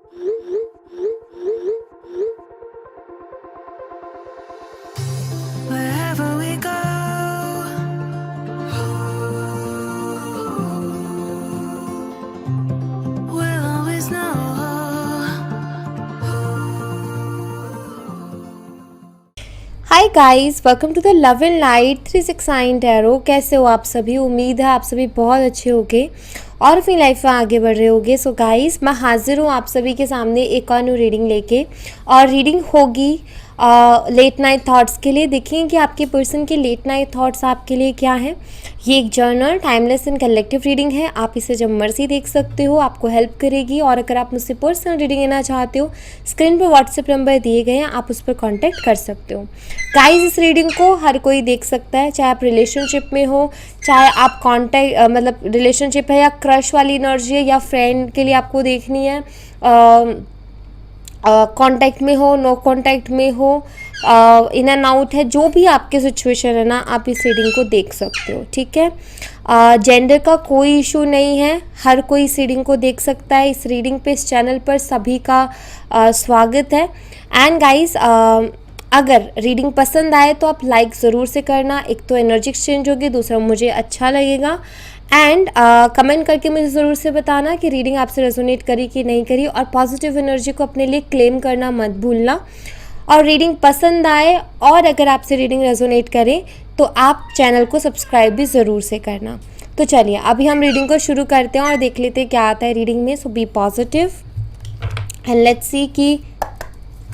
Wherever we go, we'll always know. Hi guys, welcome to the love and light 369 tarot. कैसे हो आप सभी? उम्मीद है आप सभी बहुत अच्छे होगे और अपनी लाइफ में आगे बढ़ रहे होगे। सो गाइस, मैं हाजिर हूँ आप सभी के सामने एक और न्यू रीडिंग लेके, और रीडिंग होगी लेट नाइट थॉट्स के लिए। देखिए कि आपके पर्सन के लेट नाइट थॉट्स आपके लिए क्या है। ये एक journal, timeless and collective reading है। आप इसे जब मर्जी देख सकते हो, आपको हेल्प करेगी। और अगर आप मुझसे पर्सनल रीडिंग लेना चाहते हो, स्क्रीन पर व्हाट्सएप नंबर दिए गए हैं, आप उस पर कॉन्टैक्ट कर सकते हो। गाइस, इस रीडिंग को हर कोई देख सकता है, चाहे आप रिलेशनशिप में हो, चाहे आप कॉन्टैक्ट मतलब रिलेशनशिप है या क्रश वाली एनर्जी है, या फ्रेंड के लिए आपको देखनी है, कांटेक्ट में हो, नो कांटेक्ट में हो, इन एंड आउट है, जो भी आपके सिचुएशन है ना, आप इस रीडिंग को देख सकते हो। ठीक है, जेंडर का कोई इशू नहीं है, हर कोई इस रीडिंग को देख सकता है। इस रीडिंग पे, इस चैनल पर सभी का स्वागत है। एंड गाइस, अगर रीडिंग पसंद आए तो आप लाइक ज़रूर से करना। एक तो एनर्जी एक्सचेंज होगी, दूसरा मुझे अच्छा लगेगा। एंड कमेंट करके मुझे ज़रूर से बताना कि रीडिंग आपसे रेजोनेट करी कि नहीं करी, और पॉजिटिव एनर्जी को अपने लिए क्लेम करना मत भूलना। और रीडिंग पसंद आए और अगर आपसे रीडिंग रेजोनेट करे तो आप चैनल को सब्सक्राइब भी ज़रूर से करना। तो चलिए अभी हम रीडिंग को शुरू करते हैं और देख लेते हैं क्या आता है रीडिंग में। So be positive and let's see कि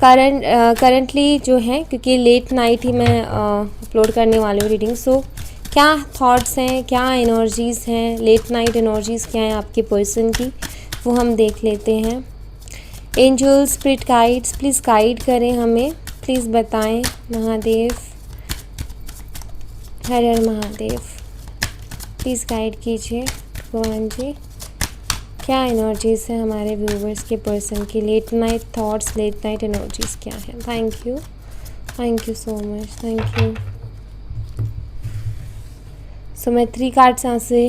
करंटली जो है, क्योंकि लेट नाइट ही मैं अपलोड करने वाली हूँ रीडिंग। सो क्या थॉट्स हैं, क्या एनर्जीज़ हैं, लेट नाइट एनर्जीज़ क्या हैं आपके पर्सन की, वो हम देख लेते हैं। Angels, spirit guides, please guide करें हमें, प्लीज़ बताएं। महादेव, हर हर महादेव, प्लीज़ गाइड कीजिए भगवान जी। क्या एनर्जीज़ हैं हमारे व्यूवर्स के पर्सन की, late night thoughts, late night energies क्या हैं। Thank you so much, thank you. So मैं 3 कार्ड्स यहाँ से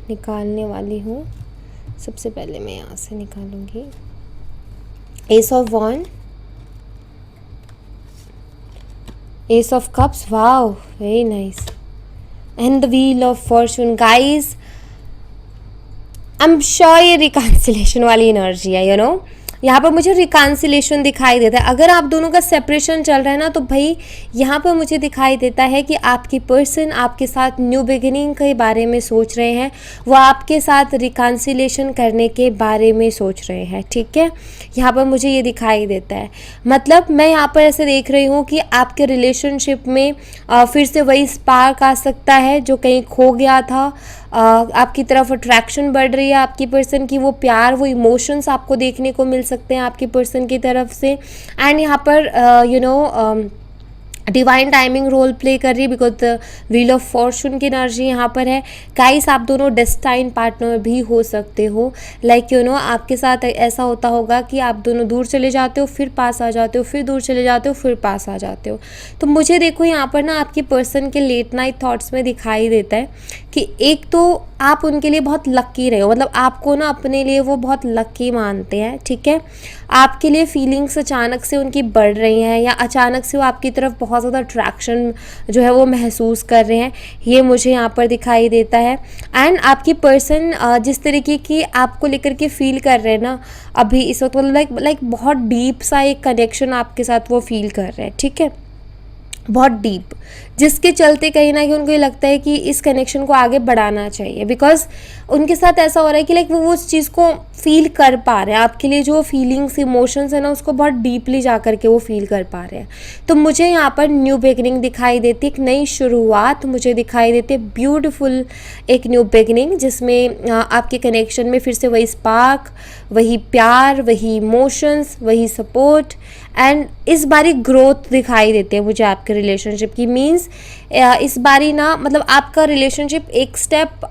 निकालने वाली हूँ। सबसे पहले मैं यहाँ से निकालूंगी ace of wand, ace of cups, wow very nice, and the wheel of fortune. Guys, I am sure ये रिकॉन्सिलेशन वाली एनर्जी है, यू नो। यहाँ पर मुझे रिकॉन्सिलेशन दिखाई देता है। अगर आप दोनों का सेपरेशन चल रहा है ना, तो भाई यहाँ पर मुझे दिखाई देता है कि आपकी पर्सन आपके साथ न्यू बिगिनिंग के बारे में सोच रहे हैं, वो आपके साथ रिकॉन्सिलेशन करने के बारे में सोच रहे हैं। ठीक है, यहाँ पर मुझे ये दिखाई देता है। मतलब मैं यहाँ पर ऐसे देख रही हूँ कि आपके रिलेशनशिप में फिर से वही स्पार्क आ सकता है जो कहीं खो गया था। आपकी तरफ अट्रैक्शन बढ़ रही है आपकी पर्सन की, वो प्यार, वो इमोशंस आपको देखने को मिल सकते हैं आपकी पर्सन की तरफ से। एंड यहाँ पर डिवाइन टाइमिंग रोल प्ले कर रही है, because the wheel of Fortune की एनर्जी यहाँ पर है। गाइस, आप दोनों डेस्टाइन पार्टनर भी हो सकते हो। लाइक यू नो, आपके साथ ऐसा होता होगा कि आप दोनों दूर चले जाते हो, फिर पास आ जाते हो, फिर दूर चले जाते हो, फिर पास आ जाते हो। तो मुझे देखो यहाँ पर ना आपकी पर्सन के लेट नाइट थॉट्स में दिखाई देता है कि एक तो आप उनके लिए बहुत लक्की रहे हो, मतलब आपको ना अपने लिए वो बहुत लक्की मानते हैं। ठीक है, आपके लिए फीलिंग्स अचानक से उनकी बढ़ रही हैं, या अचानक से वो आपकी तरफ बहुत ज़्यादा अट्रैक्शन जो है वो महसूस कर रहे हैं, ये मुझे यहाँ पर दिखाई देता है। एंड आपकी पर्सन जिस तरीके की आपको लेकर के फील कर रहे हैं ना अभी इस वक्त, मतलब लाइक बहुत डीप सा एक कनेक्शन आपके साथ वो फील कर रहे हैं। ठीक है, बहुत डीप, जिसके चलते कहीं ना कहीं उनको ये लगता है कि इस कनेक्शन को आगे बढ़ाना चाहिए, बिकॉज उनके साथ ऐसा हो रहा है कि लाइक वो उस चीज़ को फील कर पा रहे हैं। आपके लिए जो फीलिंग्स, इमोशंस है ना, उसको बहुत डीपली जा करके वो फील कर पा रहे हैं। तो मुझे यहाँ पर न्यू बिगिनिंग दिखाई देती, एक नई शुरुआत मुझे दिखाई देती है, ब्यूटीफुल एक न्यू बिगिनिंग, जिसमें आपके कनेक्शन में फिर से वही स्पार्क, वही प्यार, वही इमोशंस, वही सपोर्ट, एंड इस बारी ग्रोथ दिखाई देती है मुझे आपके रिलेशनशिप की। मीन्स इस बारी ना, मतलब आपका रिलेशनशिप एक स्टेप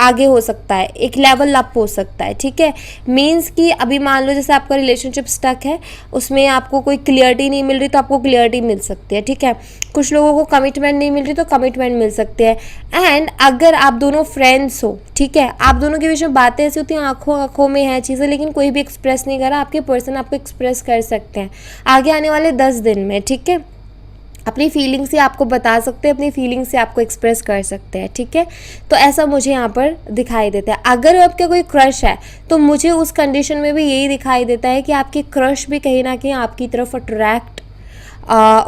आगे हो सकता है, एक लेवल अप हो सकता है, ठीक है। मीन्स कि अभी मान लो जैसे आपका रिलेशनशिप स्टक है, उसमें आपको कोई क्लियरिटी नहीं मिल रही तो आपको क्लियरिटी मिल सकती है, ठीक है। कुछ लोगों को कमिटमेंट नहीं मिल रही तो कमिटमेंट मिल सकती है। एंड अगर आप दोनों फ्रेंड्स हो, ठीक है, आप दोनों के बीच में बातें ऐसी होती हैं, आंखों आंखों में है चीज़ें, लेकिन कोई भी एक्सप्रेस नहीं कर रहा, आपके पर्सन आपको एक्सप्रेस कर सकते हैं आगे आने वाले 10 दिन में, ठीक है। अपनी फीलिंग से आपको बता सकते हैं, अपनी फीलिंग से आपको एक्सप्रेस कर सकते हैं, ठीक है। तो ऐसा मुझे यहाँ पर दिखाई देता है। अगर आपका कोई क्रश है तो मुझे उस कंडीशन में भी यही दिखाई देता है कि आपके क्रश भी कहीं ना कहीं आपकी तरफ अट्रैक्ट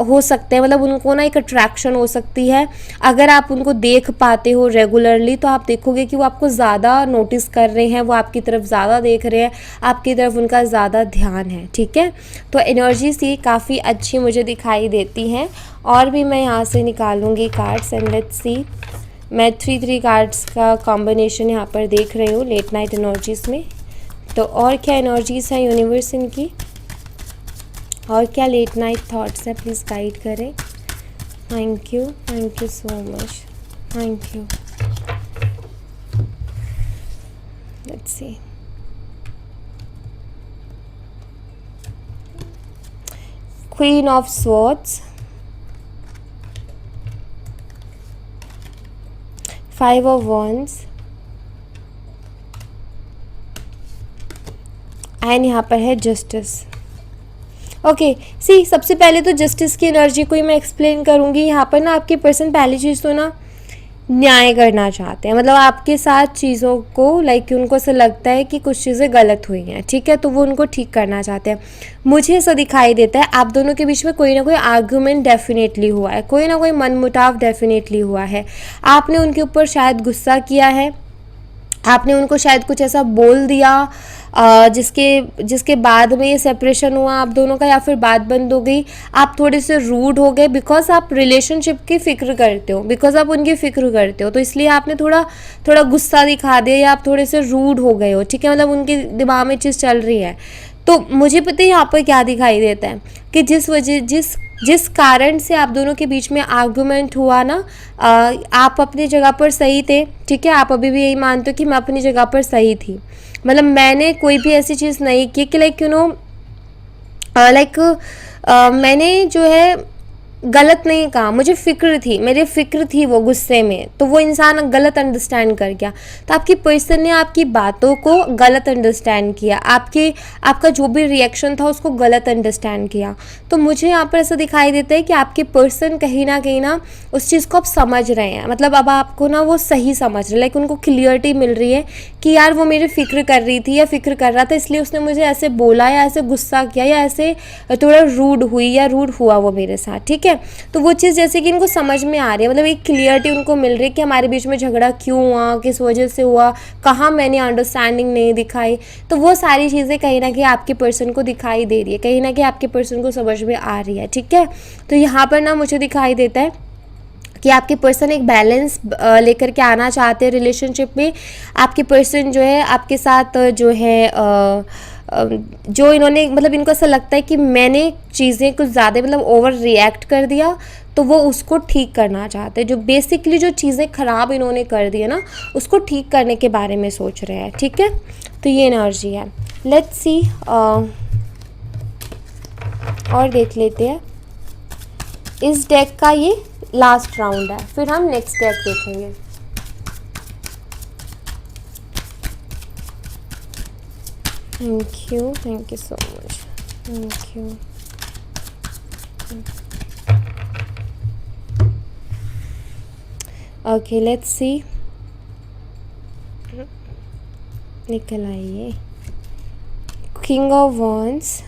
हो सकते हैं, मतलब उनको ना एक अट्रैक्शन हो सकती है। अगर आप उनको देख पाते हो रेगुलरली तो आप देखोगे कि वो आपको ज़्यादा नोटिस कर रहे हैं, वो आपकी तरफ ज़्यादा देख रहे हैं, आपकी तरफ उनका ज़्यादा ध्यान है, ठीक है। तो एनर्जी सी काफ़ी अच्छी मुझे दिखाई देती हैं। और भी मैं यहाँ से निकालूंगी कार्ड्स एंड लेट्स सी। मैं 3 कार्ड्स का कॉम्बिनेशन यहाँ पर देख रही हूँ लेट नाइट एनर्जीज़ में। तो और क्या एनर्जीज़ हैं यूनिवर्स इनकी, और क्या लेट नाइट थॉट्स है, प्लीज़ गाइड करें। Thank you so much, thank you. Let's see. Queen of swords, 5 of wands and यहाँ पर है जस्टिस। ओके सी, सबसे पहले तो जस्टिस की एनर्जी को ही मैं एक्सप्लेन करूँगी। यहाँ पर ना आपके पर्सन पहली चीज़ तो ना न्याय करना चाहते हैं, मतलब आपके साथ चीज़ों को लाइक उनको ऐसा लगता है कि कुछ चीज़ें गलत हुई हैं, ठीक है, तो वो उनको ठीक करना चाहते हैं। मुझे ऐसा दिखाई देता है आप दोनों के बीच में कोई ना कोई आर्गुमेंट डेफिनेटली हुआ है, कोई ना कोई मनमुटाव डेफिनेटली हुआ है। आपने उनके ऊपर शायद गुस्सा किया है, आपने उनको शायद कुछ ऐसा बोल दिया जिसके बाद में ये सेपरेशन हुआ आप दोनों का, या फिर बात बंद हो गई। आप थोड़े से रूड हो गए बिकॉज आप रिलेशनशिप की फ़िक्र करते हो, बिकॉज आप उनकी फ़िक्र करते हो, तो इसलिए आपने थोड़ा गुस्सा दिखा दिया या आप थोड़े से रूड हो गए हो, ठीक है, मतलब उनके दिमाग में चीज़ चल रही है। तो मुझे पता है यहाँ पर क्या दिखाई देता है कि जिस कारण से आप दोनों के बीच में आर्गुमेंट हुआ ना, आप अपनी जगह पर सही थे, ठीक है, आप अभी भी यही मानते हो कि मैं अपनी जगह पर सही थी, मतलब मैंने कोई भी ऐसी चीज़ नहीं की कि लाइक मैंने जो है गलत नहीं कहा, मुझे फ़िक्र थी, मेरी फ़िक्र थी वो गुस्से में, तो वो इंसान गलत अंडरस्टैंड कर गया। तो आपकी पर्सन ने आपकी बातों को गलत अंडरस्टैंड किया, आपका जो भी रिएक्शन था उसको गलत अंडरस्टैंड किया। तो मुझे यहाँ पर ऐसा दिखाई देता है कि आपके पर्सन कहीं ना उस चीज़ को आप समझ रहे हैं, मतलब अब आपको ना वो सही समझ रहे, लाइक उनको क्लियरिटी मिल रही है कि यार वो मेरी फ़िक्र कर रही थी या फ़िक्र कर रहा था, इसलिए उसने मुझे ऐसे बोला या ऐसे गुस्सा किया या ऐसे थोड़ा रूड हुई या रूड हुआ वो मेरे साथ, ठीक है। तो वो चीज़ जैसे कि इनको समझ में आ रही है, मतलब एक क्लियरिटी उनको मिल रही है कि हमारे बीच में झगड़ा क्यों हुआ, किस वजह से हुआ, कहाँ मैंने अंडरस्टैंडिंग नहीं दिखाई। तो वो सारी चीज़ें कहीं ना कहीं आपके पर्सन को दिखाई दे रही है, कहीं ना कहीं आपके पर्सन को समझ में आ रही है, ठीक है। तो यहाँ पर ना मुझे दिखाई देता है कि आपके पर्सन एक बैलेंस लेकर के आना चाहते हैं रिलेशनशिप में। आपके पर्सन जो है आपके साथ जो है जो इन्होंने मतलब इनको ऐसा लगता है कि मैंने चीज़ें कुछ ज़्यादा मतलब ओवर रिएक्ट कर दिया, तो वो उसको ठीक करना चाहते हैं। जो बेसिकली जो चीज़ें ख़राब इन्होंने कर दी है ना, उसको ठीक करने के बारे में सोच रहे हैं, ठीक है। तो ये एनर्जी है। लेट्स सी और देख लेते हैं। इस डेक का ये लास्ट राउंड है, फिर हम नेक्स्ट डेक देखेंगे। Thank you so much, thank you. Okay let's see, निकल आइए। किंग ऑफ वॉन्ड्स,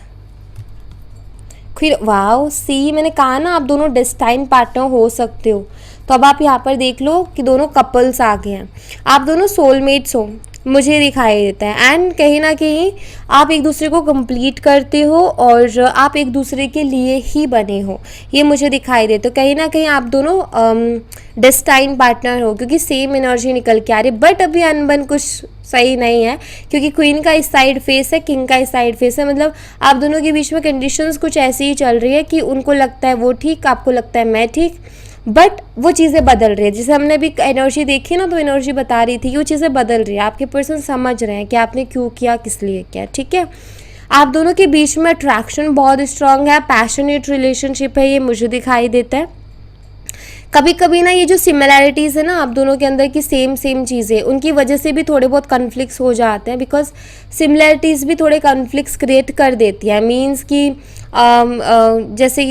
फिर वाओ सी, मैंने कहा ना आप दोनों डेस्टाइन पार्टनर हो सकते हो। तो अब आप यहाँ पर देख लो कि दोनों कपल्स आ गए हैं, आप दोनों सोलमेट्स हो, मुझे दिखाई देता है। एंड कहीं ना कहीं आप एक दूसरे को कंप्लीट करते हो और आप एक दूसरे के लिए ही बने हो, ये मुझे दिखाई देता है। कहीं ना कहीं आप दोनों डेस्टाइन पार्टनर हो, क्योंकि सेम एनर्जी निकल के आ रही है। बट अभी अनबन कुछ सही नहीं है, क्योंकि क्वीन का इस साइड फेस है, किंग का इस साइड फेस है, मतलब आप दोनों के बीच में कंडीशंस कुछ ऐसी ही चल रही है कि उनको लगता है वो ठीक, आपको लगता है मैं ठीक, बट वो चीज़ें बदल रही है। जैसे हमने अभी एनर्जी देखी ना, तो एनर्जी बता रही थी कि वो चीज़ें बदल रही है, आपके पर्सन समझ रहे हैं कि आपने क्यों किया, किस लिए किया, ठीक है। आप दोनों के बीच में अट्रैक्शन बहुत स्ट्रांग है, पैशनेट रिलेशनशिप है, ये मुझे दिखाई देता है। कभी कभी ना ये जो सिमिलैरिटीज़ है ना आप दोनों के अंदर की सेम सेम चीज़ें, उनकी वजह से भी थोड़े बहुत कन्फ्लिक्ट्स हो जाते हैं, बिकॉज सिमिलैरिटीज़ भी थोड़े कन्फ्लिक्ट्स क्रिएट कर देती है। मीन्स कि जैसे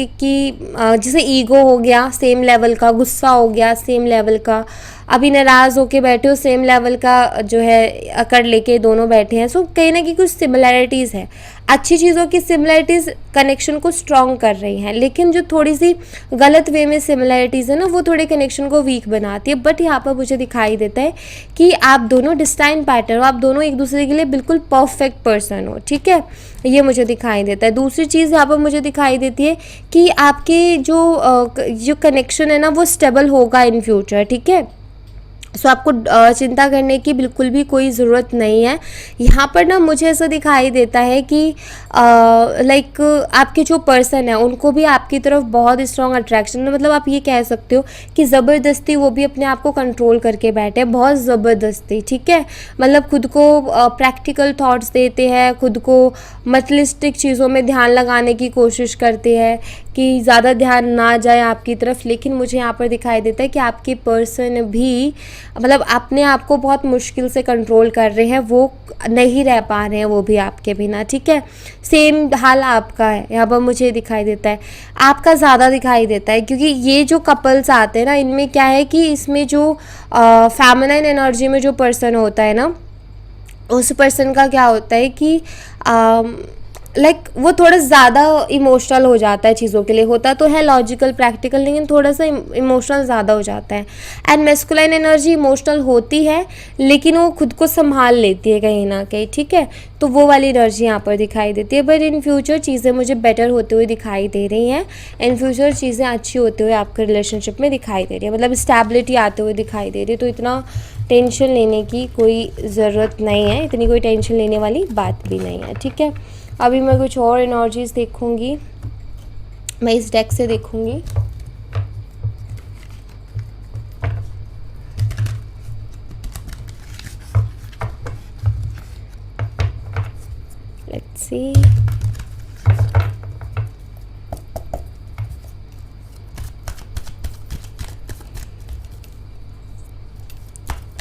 ईगो हो गया सेम लेवल का, गुस्सा हो गया सेम लेवल का, अभी नाराज़ होके बैठे हो सेम लेवल का जो है अकड़ लेके दोनों बैठे हैं। सो कहीं ना कहीं कुछ सिमिलैरिटीज़ है, अच्छी चीज़ों की सिमिलैरिटीज़ कनेक्शन को स्ट्रॉन्ग कर रही हैं, लेकिन जो थोड़ी सी गलत वे में सिमिलैरिटीज़ है ना वो थोड़े कनेक्शन को वीक बनाती है। बट यहाँ पर मुझे दिखाई देता है कि आप दोनों डिस्टाइन पार्टनर हो, आप दोनों एक दूसरे के लिए बिल्कुल परफेक्ट पर्सन हो, ठीक है, ये मुझे दिखाई देता है। दूसरी चीज़ यहाँ पर मुझे दिखाई देती है कि आपके जो कनेक्शन है ना वो स्टेबल होगा इन फ्यूचर, ठीक है। सो आपको चिंता करने की बिल्कुल भी कोई ज़रूरत नहीं है। यहाँ पर ना मुझे ऐसा दिखाई देता है कि लाइक आपके जो पर्सन है उनको भी आपकी तरफ बहुत स्ट्रॉन्ग अट्रैक्शन है। मतलब आप ये कह सकते हो कि ज़बरदस्ती वो भी अपने आप को कंट्रोल करके बैठे हैं, बहुत ज़बरदस्ती, ठीक है। मतलब खुद को प्रैक्टिकल थॉट्स देते हैं, खुद को मटेरियलिस्टिक चीज़ों में ध्यान लगाने की कोशिश करते हैं कि ज़्यादा ध्यान ना जाए आपकी तरफ। लेकिन मुझे यहाँ पर दिखाई देता है कि आपके पर्सन भी मतलब अपने आप को बहुत मुश्किल से कंट्रोल कर रहे हैं, वो नहीं रह पा रहे हैं वो भी आपके बिना, ठीक है। सेम हाल आपका है, यहाँ पर मुझे दिखाई देता है, आपका ज़्यादा दिखाई देता है, क्योंकि ये जो कपल्स आते हैं ना इनमें क्या है कि इसमें जो फेमिनाइन एनर्जी में जो पर्सन होता है ना, उस पर्सन का क्या होता है कि लाइक वो थोड़ा ज़्यादा इमोशनल हो जाता है चीज़ों के लिए। होता तो है लॉजिकल प्रैक्टिकल, लेकिन थोड़ा सा इमोशनल ज़्यादा हो जाता है। एंड मैस्कुलाइन एनर्जी इमोशनल होती है लेकिन वो खुद को संभाल लेती है कहीं ना कहीं, ठीक है। तो वो वाली एनर्जी यहाँ पर दिखाई देती है। बट इन फ्यूचर चीज़ें मुझे बेटर होते हुए दिखाई दे रही हैं, इन फ्यूचर चीज़ें अच्छी होते हुए आपके रिलेशनशिप में दिखाई दे रही है, मतलब स्टेबिलिटी आते हुए दिखाई दे रही है। तो इतना टेंशन लेने की कोई ज़रूरत नहीं है, इतनी कोई टेंशन लेने वाली बात भी नहीं है, ठीक है। अभी मैं कुछ और एनर्जीज देखूंगी, मैं इस डेक से देखूंगी। लेट्स सी,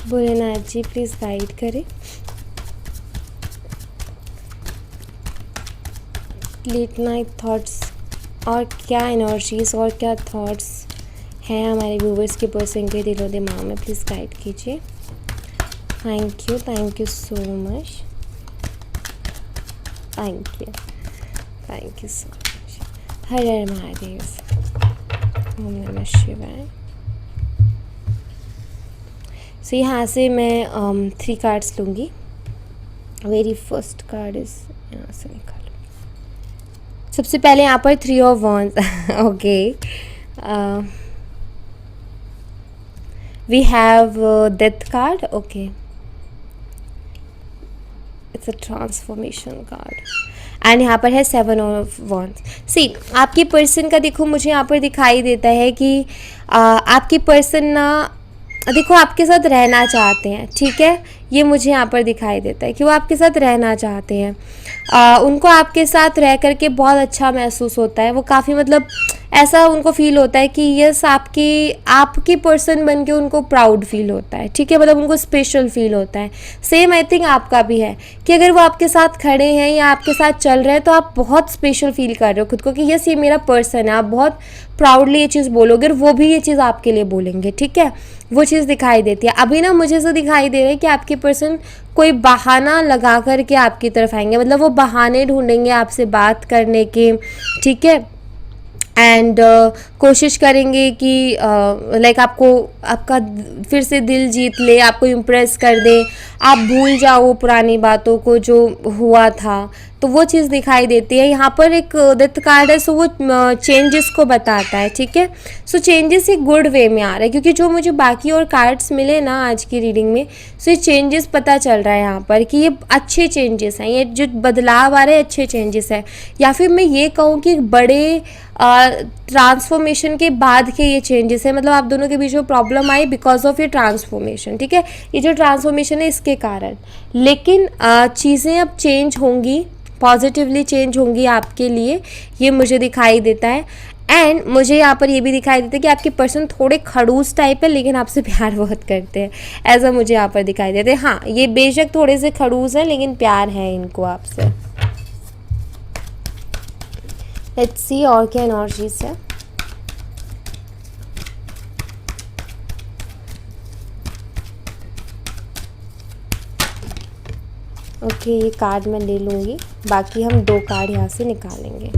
बुरे एनर्जी प्लीज गाइड करें। लेट नाइट थॉट्स, और क्या एनर्जीज और क्या थॉट्स हैं हमारे व्यूवर्स के पर्सन के दिलो दिमाग में, प्लीज़ गाइड कीजिए। Thank you so much, thank you so much. Har Har Mahadev, ओम नमः शिवाय। सो यहाँ से मैं 3 कार्ड्स लूँगी। वेरी फर्स्ट कार्ड इज यहाँ से निकालो। सबसे पहले यहाँ पर 3 of wands okay, we have death card, okay, it's a transformation card. And यहाँ पर है 7 ऑफ wands। सी आपके पर्सन का देखो मुझे यहाँ पर दिखाई देता है कि आपके पर्सन ना देखो आपके साथ रहना चाहते हैं, ठीक है। ये मुझे यहाँ पर दिखाई देता है कि वो आपके साथ रहना चाहते हैं। उनको आपके साथ रह करके बहुत अच्छा महसूस होता है। वो काफ़ी मतलब ऐसा उनको फील होता है कि यस आपकी पर्सन बन के उनको प्राउड फील होता है, ठीक है। मतलब उनको स्पेशल फील होता है। सेम आई थिंक आपका भी है कि अगर वो आपके साथ खड़े हैं या आपके साथ चल रहे हैं तो आप बहुत स्पेशल फील कर रहे हो खुद को कि यस ये मेरा पर्सन है। आप बहुत प्राउडली ये चीज़ बोलोगे और वो भी ये चीज़ आपके लिए बोलेंगे, ठीक है। वो चीज़ दिखाई देती है। अभी ना मुझे ऐसा दिखाई दे रहा है कि आपके पर्सन कोई बहाना लगा करके आपकी तरफ आएंगे, मतलब वो बहाने ढूंढेंगे आपसे बात करने के, ठीक है। एंड कोशिश करेंगे कि लाइक आपका फिर से दिल जीत ले, आपको इम्प्रेस कर दे, आप भूल जाओ पुरानी बातों को जो हुआ था, तो वो चीज़ दिखाई देती है। यहाँ पर एक डेथ कार्ड है, सो वो चेंजेस को बताता है, ठीक है। सो चेंजेस एक गुड वे में आ रहा है, क्योंकि जो मुझे बाकी और कार्ड्स मिले ना आज की रीडिंग में, सो ये चेंजेस पता चल रहा है यहाँ पर कि ये अच्छे चेंजेस हैं, ये जो बदलाव आ रहे हैं अच्छे चेंजेस हैं, या फिर मैं ये कहूँ कि बड़े ट्रांसफॉर्मेशन के बाद के ये चेंजेस है। मतलब आप दोनों के बीच में प्रॉब्लम आई बिकॉज ऑफ ये ट्रांसफॉर्मेशन, ठीक है, ये जो ट्रांसफॉर्मेशन है इसके कारण, लेकिन चीज़ें अब चेंज होंगी, पॉजिटिवली चेंज होंगी आपके लिए, ये मुझे दिखाई देता है। एंड मुझे यहाँ पर ये भी दिखाई देता है कि आपके पर्सन थोड़े खड़ूस टाइप है, लेकिन आपसे प्यार बहुत करते हैं, ऐसा मुझे यहाँ पर दिखाई देता है। हाँ, ये बेशक थोड़े से खड़ूस हैं, लेकिन प्यार है इनको आपसे। लेट्स सी और क्या एनर्जीज है। ओके, ये कार्ड मैं ले लूँगी, बाकी हम 2 कार्ड यहाँ से निकालेंगे।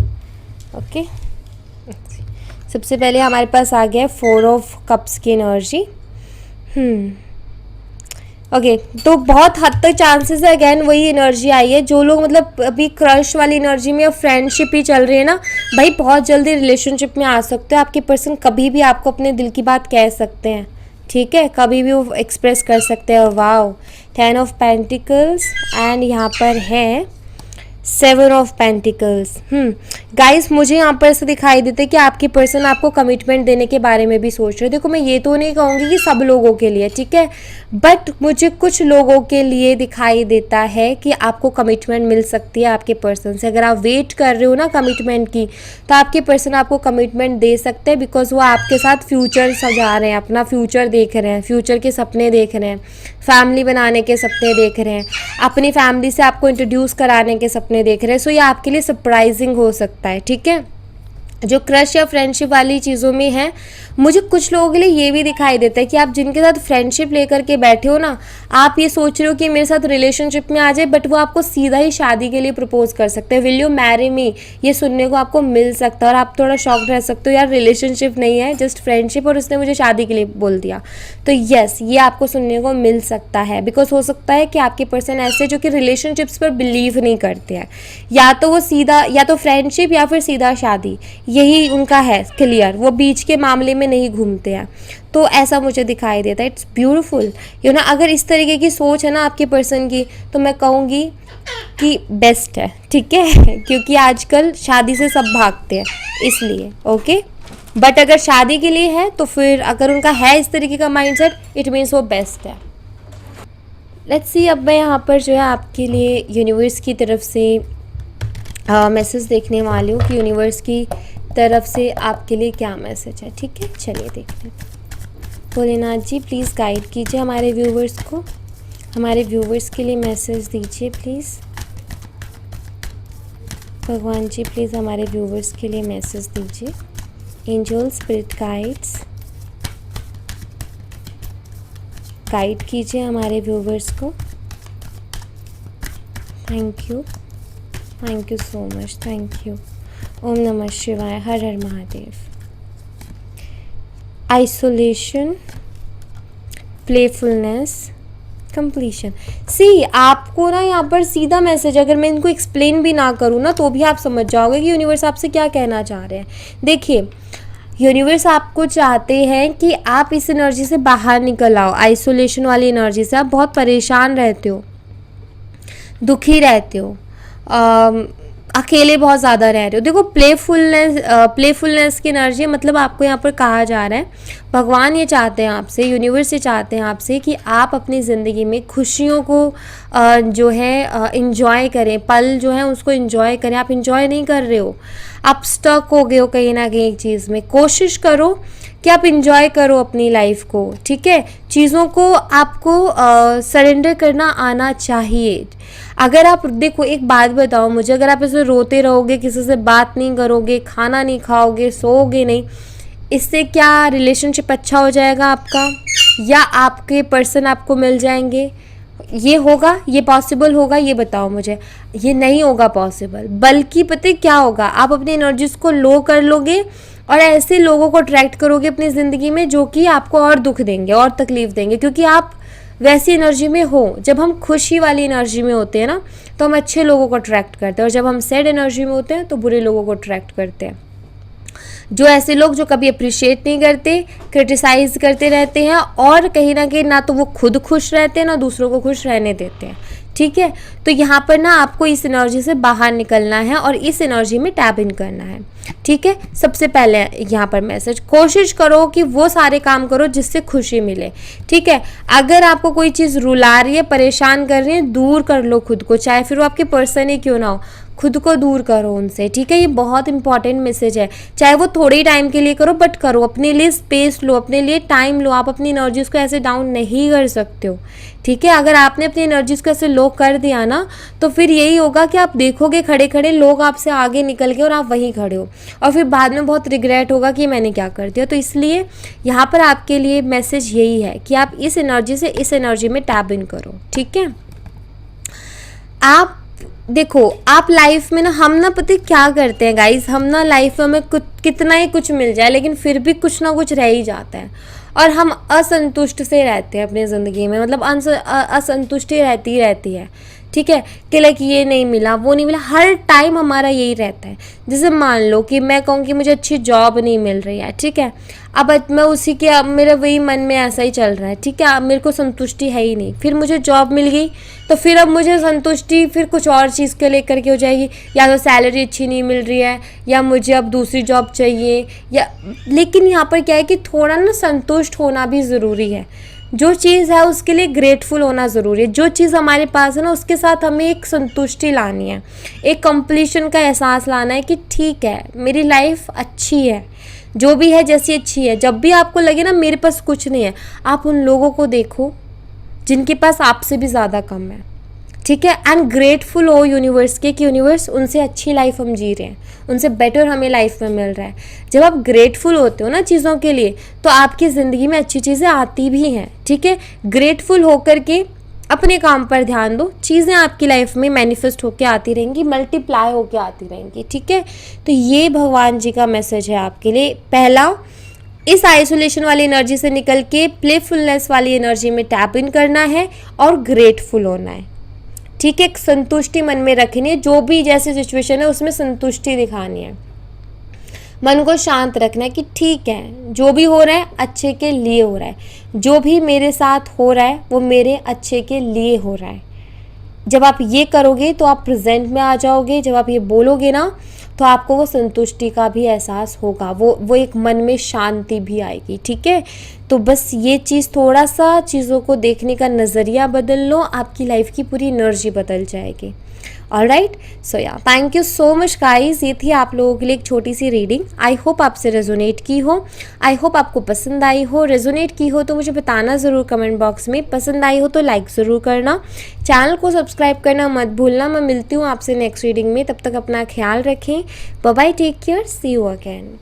ओके, सबसे पहले हमारे पास आ गया है 4 ऑफ कप्स की एनर्जी। ओके, तो बहुत हद तक चांसेस है, अगैन वही एनर्जी आई है। जो लोग मतलब अभी क्रश वाली एनर्जी में या फ्रेंडशिप ही चल रही है ना, भाई बहुत जल्दी रिलेशनशिप में आ सकते हो। आपके पर्सन कभी भी आपको अपने दिल की बात कह सकते हैं, ठीक है, कभी भी वो एक्सप्रेस कर सकते हैं। वाओ, 10 ऑफ पेंटिकल्स एंड यहाँ पर है 7 ऑफ पेंटिकल्स। गाइस, मुझे यहाँ पर ऐसा दिखाई देता है कि आपके पर्सन आपको कमिटमेंट देने के बारे में भी सोच रहे हो। देखो, मैं ये तो नहीं कहूँगी कि सब लोगों के लिए, ठीक है, बट मुझे कुछ लोगों के लिए दिखाई देता है कि आपको कमिटमेंट मिल सकती है आपके पर्सन से। अगर आप वेट कर रहे हो ना कमिटमेंट की, तो आपके पर्सन आपको कमिटमेंट दे सकते हैं, बिकॉज वो आपके साथ फ्यूचर सजा रहे हैं, अपना फ्यूचर देख रहे हैं, फ्यूचर के सपने देख रहे हैं, फैमिली बनाने के सपने देख रहे हैं, अपनी फैमिली से आपको इंट्रोड्यूस कराने के सपने देख रहे हैं। सो ये आपके लिए सरप्राइजिंग हो सकता है, ठीक है। जो क्रश या फ्रेंडशिप वाली चीज़ों में है, मुझे कुछ लोगों के लिए ये भी दिखाई देता है कि आप जिनके साथ फ्रेंडशिप लेकर के बैठे हो ना, आप ये सोच रहे हो कि मेरे साथ रिलेशनशिप में आ जाए, बट वो आपको सीधा ही शादी के लिए प्रपोज कर सकते हैं। विल यू मैरी मी, ये सुनने को आपको मिल सकता है, और आप थोड़ा शॉक्ड रह सकते हो, यार रिलेशनशिप नहीं है, जस्ट फ्रेंडशिप, और उसने मुझे शादी के लिए बोल दिया। तो यस, ये आपको सुनने को मिल सकता है, बिकॉज हो सकता है कि आपके पर्सन ऐसे जो कि रिलेशनशिप्स पर बिलीव नहीं करते हैं, या तो वो सीधा, या तो फ्रेंडशिप या फिर सीधा शादी, यही उनका है क्लियर, वो बीच के मामले में नहीं घूमते हैं। तो ऐसा मुझे दिखाई देता है। इट्स ब्यूटीफुल, यू नो, अगर इस तरीके की सोच है ना आपके पर्सन की, तो मैं कहूँगी कि बेस्ट है, ठीक है, क्योंकि आजकल शादी से सब भागते हैं, इसलिए। ओके, बट अगर शादी के लिए है, तो फिर अगर उनका है इस तरीके का माइंडसेट, इट मीन्स वो बेस्ट है। लेट्स सी, अब मैं यहाँ पर जो है आपके लिए यूनिवर्स की तरफ से मैसेज देखने वाली हूँ कि यूनिवर्स की तरफ से आपके लिए क्या मैसेज है, ठीक है। चलिए देखते हैं। भोलेनाथ जी, प्लीज़ गाइड कीजिए हमारे व्यूवर्स को, हमारे व्यूवर्स के लिए मैसेज दीजिए प्लीज़। भगवान जी, प्लीज़ हमारे व्यूवर्स के लिए मैसेज दीजिए। एंजल, स्पिरिट गाइड्स, गाइड कीजिए हमारे व्यूवर्स को। Thank you so much, thank you. ओम नमः शिवाय, Har Har Mahadev. Isolation, playfulness, completion. See, आपको ना यहाँ पर सीधा मैसेज, अगर मैं इनको एक्सप्लेन भी ना करूँ ना, तो भी आप समझ जाओगे कि यूनिवर्स आपसे क्या कहना चाह रहे हैं। देखिए, यूनिवर्स आपको चाहते हैं कि आप इस एनर्जी से बाहर निकल आओ, आइसोलेशन वाली एनर्जी से। आप बहुत परेशान रहते हो, दुखी रहते हो, अकेले बहुत ज़्यादा रह रहे हो। देखो, प्लेफुलनेस की एनर्जी, मतलब आपको यहाँ पर कहा जा रहा है, भगवान ये चाहते हैं आपसे, यूनिवर्स ये चाहते हैं आपसे कि आप अपनी ज़िंदगी में खुशियों को जो है इंजॉय करें, पल जो है उसको इंजॉय करें। आप इंजॉय नहीं कर रहे हो, आप स्टक हो गए हो कहीं ना कहीं एक चीज़ में। कोशिश करो कि आप इंजॉय करो अपनी लाइफ को, ठीक है। चीज़ों को आपको सरेंडर करना आना चाहिए। अगर आप, देखो एक बात बताओ मुझे, अगर आप ऐसे रोते रहोगे, किसी से बात नहीं करोगे, खाना नहीं खाओगे, सोओगे नहीं, इससे क्या रिलेशनशिप अच्छा हो जाएगा आपका, या आपके पर्सन आपको मिल जाएंगे? ये होगा, ये पॉसिबल होगा? ये बताओ मुझे। ये नहीं होगा पॉसिबल, बल्कि पता है क्या होगा, आप अपनी एनर्जीज को लो कर लोगे और ऐसे लोगों को अट्रैक्ट करोगे अपनी ज़िंदगी में जो कि आपको और दुख देंगे और तकलीफ देंगे, क्योंकि आप वैसी एनर्जी में हो। जब हम खुशी वाली एनर्जी में होते हैं ना तो हम अच्छे लोगों को अट्रैक्ट करते हैं, और जब हम सैड एनर्जी में होते हैं तो बुरे लोगों को अट्रैक्ट करते हैं। जो ऐसे लोग जो कभी अप्रिशिएट नहीं करते, क्रिटिसाइज करते रहते हैं, और कहीं ना तो वो खुद खुश रहते हैं ना दूसरों को खुश रहने देते हैं। ठीक है, तो यहाँ पर ना आपको इस एनर्जी से बाहर निकलना है और इस एनर्जी में टैप इन करना है। ठीक है, सबसे पहले यहाँ पर मैसेज, कोशिश करो कि वो सारे काम करो जिससे खुशी मिले। ठीक है, अगर आपको कोई चीज़ रुला रही है, परेशान कर रही है, दूर कर लो खुद को, चाहे फिर वो आपके पर्सन ही क्यों ना हो, खुद को दूर करो उनसे। ठीक है, ये बहुत इंपॉर्टेंट मैसेज है। चाहे वो थोड़े टाइम के लिए करो, बट करो, अपने लिए स्पेस लो, अपने लिए टाइम लो। आप अपनी एनर्जीज को ऐसे डाउन नहीं कर सकते हो। ठीक है, अगर आपने अपनी एनर्जीज को ऐसे लो कर दिया ना तो फिर यही होगा कि आप देखोगे खड़े खड़े लोग आपसे आगे निकल गए और आप वहीं खड़े हो, और फिर बाद में बहुत रिग्रेट होगा कि मैंने क्या कर दिया। तो इसलिए यहाँ पर आपके लिए मैसेज यही है कि आप इस एनर्जी से इस एनर्जी में टैप इन करो। ठीक है, आप देखो, आप लाइफ में ना, हम ना पता है क्या करते हैं गाइस, हम ना लाइफ में हमें कुछ कितना ही कुछ मिल जाए लेकिन फिर भी कुछ ना कुछ रह ही जाता है, और हम असंतुष्ट से रहते हैं अपनी ज़िंदगी में। मतलब असंतुष्टि रहती है। ठीक है, कि लाइक ये नहीं मिला, वो नहीं मिला, हर टाइम हमारा यही रहता है। जैसे मान लो कि मैं कहूँ कि मुझे अच्छी जॉब नहीं मिल रही है। ठीक है, अब मैं उसी के, अब मेरे वही मन में ऐसा ही चल रहा है। ठीक है, अब मेरे को संतुष्टि है ही नहीं। फिर मुझे जॉब मिल गई तो फिर अब मुझे संतुष्टि फिर कुछ और चीज़ के लेकर के हो जाएगी, या तो सैलरी अच्छी नहीं मिल रही है, या मुझे अब दूसरी जॉब चाहिए, या लेकिन यहाँ पर क्या है कि थोड़ा ना संतुष्ट होना भी ज़रूरी है। जो चीज़ है उसके लिए ग्रेटफुल होना ज़रूरी है। जो चीज़ हमारे पास है ना उसके साथ हमें एक संतुष्टि लानी है, एक कंप्लीशन का एहसास लाना है कि ठीक है, मेरी लाइफ अच्छी है, जो भी है जैसी अच्छी है। जब भी आपको लगे ना मेरे पास कुछ नहीं है, आप उन लोगों को देखो जिनके पास आपसे भी ज़्यादा कम है। ठीक है, एंड ग्रेटफुल हो यूनिवर्स के कि यूनिवर्स उनसे अच्छी लाइफ हम जी रहे हैं, उनसे बेटर हमें लाइफ में मिल रहा है। जब आप ग्रेटफुल होते हो ना चीज़ों के लिए तो आपकी ज़िंदगी में अच्छी चीज़ें आती भी हैं। ठीक है, ग्रेटफुल होकर के अपने काम पर ध्यान दो, चीज़ें आपकी लाइफ में मैनिफेस्ट होके आती रहेंगी, मल्टीप्लाई होके आती रहेंगी। ठीक है, तो ये भगवान जी का मैसेज है आपके लिए। पहला, इस आइसोलेशन वाली एनर्जी से निकल के प्लेफुलनेस वाली एनर्जी में टैप इन करना है और ग्रेटफुल होना है। ठीक है, संतुष्टि मन में रखनी है, जो भी जैसी सिचुएशन है उसमें संतुष्टि दिखानी है। मन को शांत रखना है कि ठीक है, जो भी हो रहा है अच्छे के लिए हो रहा है, जो भी मेरे साथ हो रहा है वो मेरे अच्छे के लिए हो रहा है। जब आप ये करोगे तो आप प्रेजेंट में आ जाओगे। जब आप ये बोलोगे ना तो आपको वो संतुष्टि का भी एहसास होगा, वो एक मन में शांति भी आएगी। ठीक है, तो बस ये चीज़, थोड़ा सा चीज़ों को देखने का नज़रिया बदल लो, आपकी लाइफ की पूरी एनर्जी बदल जाएगी। ऑलराइट, सो या thank you so much guys. ये थी आप लोगों के लिए एक छोटी सी रीडिंग। आई होप आपसे रेजोनेट की हो, आई होप आपको पसंद आई हो। रेजोनेट की हो तो मुझे बताना ज़रूर कमेंट बॉक्स में। पसंद आई हो तो लाइक ज़रूर करना, चैनल को सब्सक्राइब करना मत भूलना। मैं मिलती हूँ आपसे नेक्स्ट रीडिंग में, तब तक अपना ख्याल रखें। Bye bye, take care, see you again.